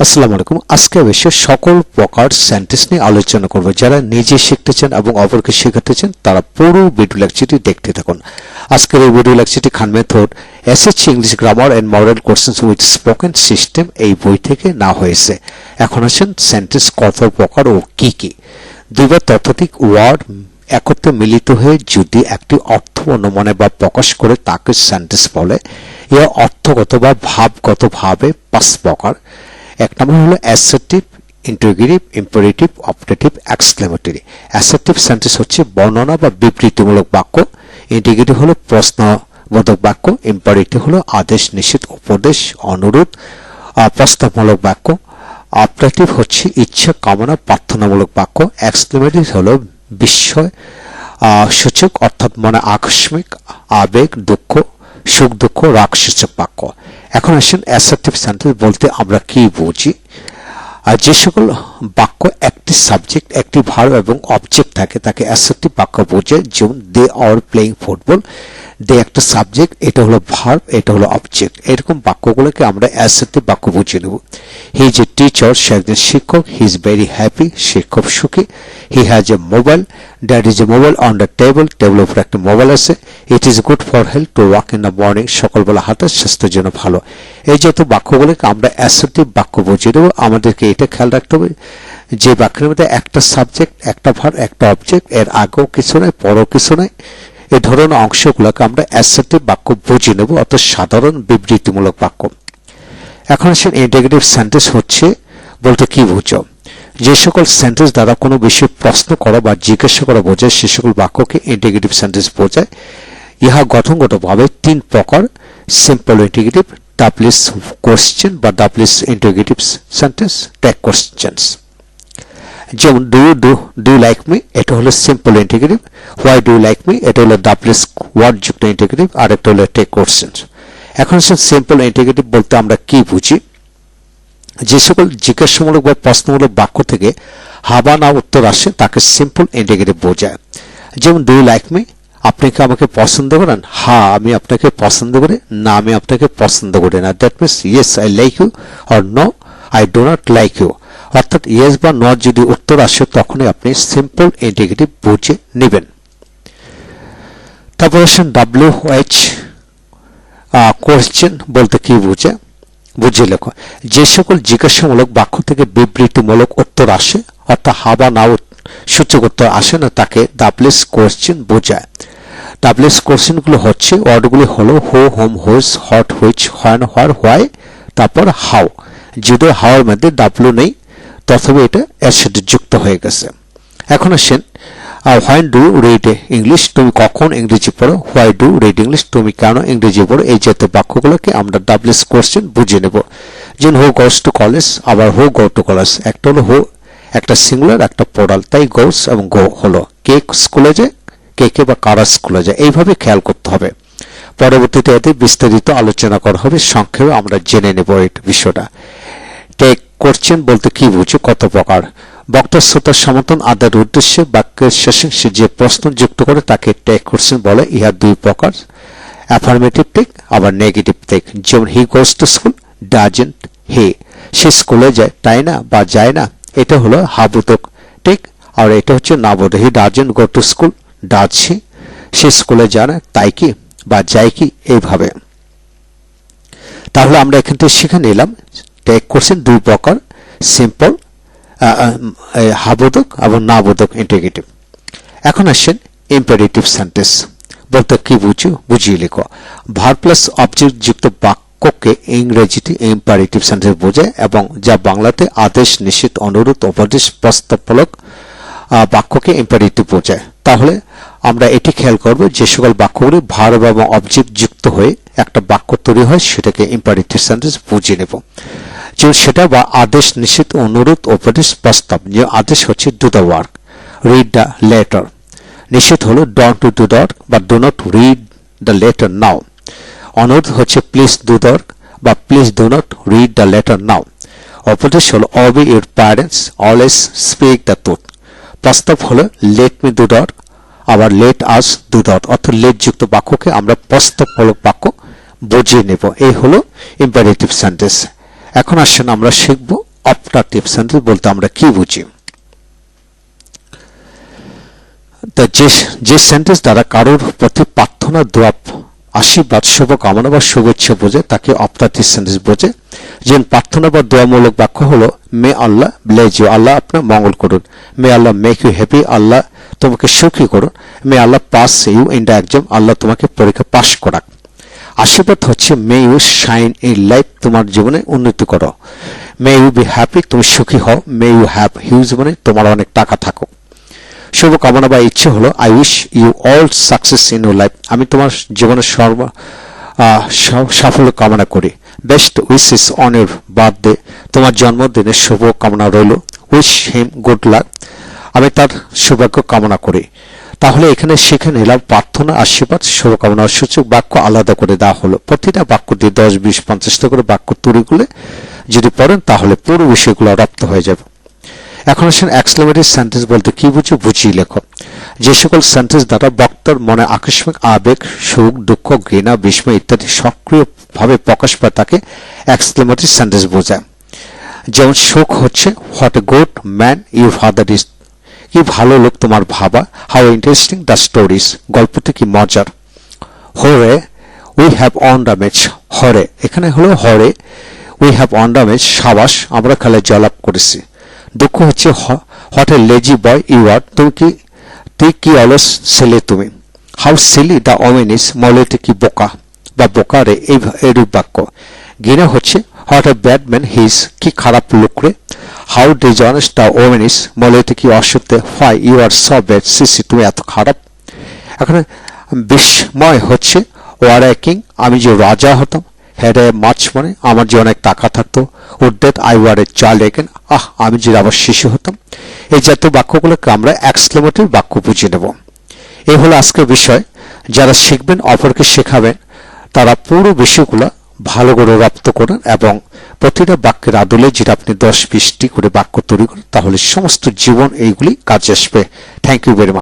আসসালামু আলাইকুম। আজকে অবশ্যই সকল প্রকার সেন্টেন্স নিয়ে আলোচনা করব। যারা নিজে শিখতে চান এবং অপরকে শেখাতে চান তারা পুরো ভিডিও লেকচারটি দেখতে থাকুন। আজকের এই ভিডিও লেকচারটি Khan method SSC English grammar and model questions with spoken system এই বই থেকে না হয়েছে। এখন আসেন সেন্টেন্স কত প্রকার ও কি কি। দুইবার ততোধিক ওয়ার্ড একত্রে মিলিত হয়ে যদি একটি অর্থপূর্ণ মনে বা প্রকাশ করে তাকে সেন্টেন্স বলে। এর অর্থগত বা ভাবগতভাবে পাঁচ প্রকার। এক নম্বর হলো assertive, interrogative, imperative, optative, exclamatory. Assertive sentence হচ্ছে বর্ণনা বা বিবৃতিমূলক বাক্য। ইন্টারোগেটিভ হলো প্রশ্নবোধক বাক্য। ইম্পারেটিভ হলো আদেশ, নিষেধ, উপদেশ, অনুরোধ, প্রস্তাবমূলক বাক্য। অপটেটিভ হচ্ছে ইচ্ছা, কামনা, প্রার্থনামূলক বাক্য। এক্সক্লেমেটরি হলো বিস্ময় সূচক অর্থাৎ মনে আকস্মিক আবেগ, দুঃখ, সুখ দুঃখ, রাগ সূচক বাক্য। এখন আসেন অ্যাসার্টিভ সেন্টেন্স বলতে আমরা কি বুঝি। যে সকল বাক্য একটি সাবজেক্ট, একটি ভার্ব এবং অবজেক্ট থাকে তাকে অ্যাসার্টিভ বাক্য বোঝায়। যেমন দে আর প্লেইং ফুটবল, দে একটা সাবজেক্ট, এটা হলো ভার্ব, এটা হলো অবজেক্ট। এরকম বাক্যগুলোকে আমরা অ্যাসার্টিভ বাক্য বুঝিয়ে নেব। হি ইজ এ টিচার, সে একজন শিক্ষক। হি ইজ ভেরি হ্যাপি, সে খুব সুখী। He has a mobile, that is a mobile on the table, টেবিলের উপর একটা মোবাইল আছে। It is good for health to walk in the morning, সকালবেলা হাঁটা স্বাস্থ্যের জন্য ভালো। এই যত বাক্যগুলোকে আমরা অ্যাসার্টিভ বাক্য বুঝিয়ে দেবো। আমাদেরকে এটা খেয়াল রাখতে হবে যে বাক্যের মধ্যে একটা সাবজেক্ট, একটা ভার্ব, একটা অবজেক্ট, এর আগেও কিছু নয় পরেও কিছু নয়। এই ধরনের অংশগুলোকে আমরা অ্যাসার্টিভ বাক্য বুঝিয়ে নেব, অর্থাৎ সাধারণ বিবৃতিমূলক বাক্য। এখন আসেন ইন্টারোগেটিভ সেন্টেন্স হচ্ছে বলতে কি বুঝো। যে সকল সেন্টেন্স দ্বারা কোনো বিষয়ে প্রশ্ন করা বা জিজ্ঞাসা করা বোঝায় সে সকল বাক্যকে ইন্টারোগেটিভ সেন্টেন্স বোঝায়। ইহা গঠনগতভাবে তিন প্রকার: সিম্পল ইন্টারোগেটিভ, ডাবলিস কোশ্চেন বা WH interrogative sentence, tag questions. যেমন ডু ইউ লাইক মি, এটা হলো simple interrogative. Why do you like me, এটা হলো ডাবলিস ওয়ার্ড যুক্ত ইন্টারোগেটিভ, আর একটা হলো ট্যাগ কোশ্চেন। এখন সিম্পল ইন্টারোগেটিভ বলতে আমরা কি বুঝি। যে সকল জিজ্ঞাসামূলক বা প্রশ্নমূলক বাক্য থেকে হা বা না উত্তর আসে তাকে সিম্পল ইন্টারোগেটিভ বোঝায়। যেমন ডু ইউ লাইক মি, আপনি কি আমাকে পছন্দ করেন? হ্যাঁ, আমি আপনাকে পছন্দ করি। না, আমি আপনাকে পছন্দ করি না। That means yes I like you, আর no I do not like you. অর্থাৎ ইয়েস বা নো যদি উত্তর আসে তখনই আপনি সিম্পল ইন্টারোগেটিভ বুঝে নেবেন। তারপর আসেন WH কোশ্চেন বলতে কি বুঝিয়ে লেখো। যে সকল জিজ্ঞাসামূলক বাক্য থেকে বিবৃতিমূলক উত্তর আসে অর্থাৎ হা বা না সূচক উত্তর আসে না তাকে ডাবলিস কোশ্চেন বোঝায়। ডাবলিস কোশ্চেনগুলো হচ্ছে ওয়ার্ডগুলি হলো who, whom, which, what, which, when, where, why, তারপর হাউ। যদিও হাওয়ার মধ্যে ডাব্লিউ নেই তথাপি এটা এর সাথে যুক্ত হয়ে গেছে। এখন আসেন হোয়েন ডু রিড ইংলিশ, তুমি কখন ইংরেজি পড়ো। হোয়াই ডু রিড ইংলিশ, তুমি কেন ইংরেজি পড়ো। এই জাতীয় বাক্যগুলোকে আমরা ডাবলিস কোশ্চেন বুঝিয়ে নেব। যেমন হু গোস টু কলেজ, আবার হু গো টু কলেজ। একটা হলো হু, একটা সিঙ্গুলার, একটা প্লুরাল, তাই গোস এবং গো হলো। কে স্কুলে যায়, কে বা কারা স্কুলে যায়, এইভাবে খেয়াল করতে হবে। পরবর্তীতে এতে বিস্তারিত আলোচনা করা হবে, সংক্ষেপে আমরা জেনে নেব এই বিষয়টা। টেক কোশ্চেন বলতে কি বুঝি, কত প্রকার। বক্তা শ্রোতার সমর্থন আদায়ের উদ্দেশ্যে বাক্যের শেষে সে যে প্রশ্ন যুক্ত করে তাকে টেক কোশ্চেন বলে। ইহা দুই প্রকার: অ্যাফার্মেটিভ টেক, আবার নেগেটিভ টেক। যেমন he goes to school, doesn't he, সে স্কুলে যায় তাই না বা যায় না, এটা হলো হাবোধক টেক। আর এটা হচ্ছে নাবোধক। He doesn't go to school, does he, সে স্কুলে যায় না তাই কি বা যায় কি, এইভাবে। তাহলে আমরা এখান থেকে শিখে নিলাম টেক কোশ্চেন দুই প্রকার: সিম্পল হাবোধক এবং নাবোধক ইন্টারোগেটিভ। এখন আসেন ইম্পারেটিভ সেন্টেন্স বলতে কি বুঝিয়ে লেখো। ভার্ব প্লাস অবজেক্ট যুক্ত বাক্যকে ইংরেজিতে ইম্পারেটিভ সেন্টেন্স বোঝায় এবং যা বাংলাতে আদেশ, নিষেধ, অনুরোধ, উপদেশ, প্রস্তাবমূলক বাক্যকে ইম্পারেটিভ বোঝায়। তাহলে আমরা এটি খেয়াল করব যে সকল বাক্যগুলি ভার্ব এবং অবজেক্ট যুক্ত হয়ে একটা বাক্য তৈরি হয় সেটাকে ইম্পারেটিভ সেন্টেন্স বুঝিয়ে নেব। যেমন সেটা বা আদেশ, নিষেধ, অনুরোধ, উপদেশ, প্রস্তাব। যে আদেশ হচ্ছে do the work, read the letter. নিষেধ হলো ডোন্ট ডু দ্য ওয়ার্ক বা do not read the letter now. অনুরোধ হচ্ছে প্লিজ ডু দ্য ওয়ার্ক বা please do not read the letter now. উপদেশ হলো obey your parents, always speak the truth. প্রস্তাব হলো let me do the work, আবার let us do the work. অর্থাৎ let যুক্ত বাক্যকে আমরা প্রস্তাবমূলক বাক্য বুঝিয়ে নেব। এই হলো ইম্পারেটিভ সেন্টেন্স। এখন আসেন আমরা শিখব অপারেটিভ সেন্টেন্স বলতে আমরা কি বুঝি? তা যে সেন্টেন্স দ্বারা কারোর প্রতি প্রার্থনা, দোয়া, আশীর্বাদ, শুভকামনা বা শুভেচ্ছা বোঝে তাকে অপারেটিভ সেন্টেন্স বোঝে। যেমন প্রার্থনা বা দোয়ামূলক বাক্য হলো মে আল্লাহ ব্লেজ ইউ, আল্লাহ আপনার মঙ্গল করুন। May Allah make you happy, Allah তোমাকে সুখী করুন। May Allah pass you in the exam, Allah তোমাকে পরীক্ষা পাশ করাক। আশীর্বাদ হচ্ছে may you shine in life, তোমার জীবনে উন্নতি করো। মে ইউ বি হ্যাপি, তুমি সুখী হও। মে ইউ হ্যাভ হিউজ, মানে তোমার অনেক টাকা থাকুক। শুভকামনা বা ইচ্ছে হলো I wish you all success in your life, আমি তোমার জীবনের সাফল্য কামনা করি। Best wishes on your birthday, তোমার জন্মদিনের শুভ কামনা রইল। উইশ হিম গুড লাক, আমি তার সৌভাগ্য কামনা করি। তাহলে এখানে শিখে নিলাম প্রার্থনা, আশীর্বাদ, শুভকামনার সূচক বাক্য আলাদা করে দেওয়া হলো। প্রতিটা বাক্য দিয়ে 10, 20, 50টা করে বাক্য তৈরি করলে যদি পড়েন তাহলে পুরো বিষয়গুলো রপ্ত হয়ে যাবে। এখন আসেন এক্সক্লেমেটরি সেন্টেন্স বলতে কি বুঝি, বুঝিয়ে লেখো। যে সকল সেন্টেন্স দ্বারা বক্তার মনে আকস্মিক আবেগ, সুখ, দুঃখ, ঘৃণা, বিস্ময় ইত্যাদি সক্রিয়ভাবে প্রকাশ পায় তাকে এক্সক্লেমেটরি সেন্টেন্স বোঝায়। যেমন সুখ হচ্ছে what a good man your father is, কি ভালো লোক তোমার বাবা। হাউ ইন্টারেস্টিং দ্য স্টোরিজ, গল্পটি কি মজার। Hurray we have won the match, hurray এখানে হলো hurray we have won the match, সাবাস আমরা খেলায় জয়লাভ করেছি। দুঃখ হচ্ছে what a lazy boy you are, তুই কি অলস ছেলে তুমি। How silly the woman is, মহিলাটি কি বোকা বা বোকা রে, এইরূপ বাক্য। ঘৃণা হচ্ছে what a bad man he's, কি খারাপ লোক রে। How dishonest the woman is, মহিলাটি কি অসত্য। Why you are so bad, সিসি তুমি এত খারাপ। এখানে বিস্ময় হচ্ছে ওয়ার এ কিং, আমি যে রাজা হতাম। হ্যাড এ মাছ, মানে আমার যে অনেক টাকা থাকতো। Would that I were a child again, আমি যে আবার শিশু হতাম। এই জাতীয় বাক্যগুলোকে আমরা এক্সক্লেমেটরি বাক্য বুঝে নেব। এই হলো আজকের বিষয়। যারা শিখবেন, অপরকে শেখাবেন, তারা পুরো বিষয়গুলো ভালো করে রপ্ত করেন এবং প্রতিটা বাক্যের আদলে যেটা আপনি 10, 20টি করে বাক্য তৈরি করেন, তাহলে সমস্ত জীবন এইগুলি কাজে আসবে। Thank you very much.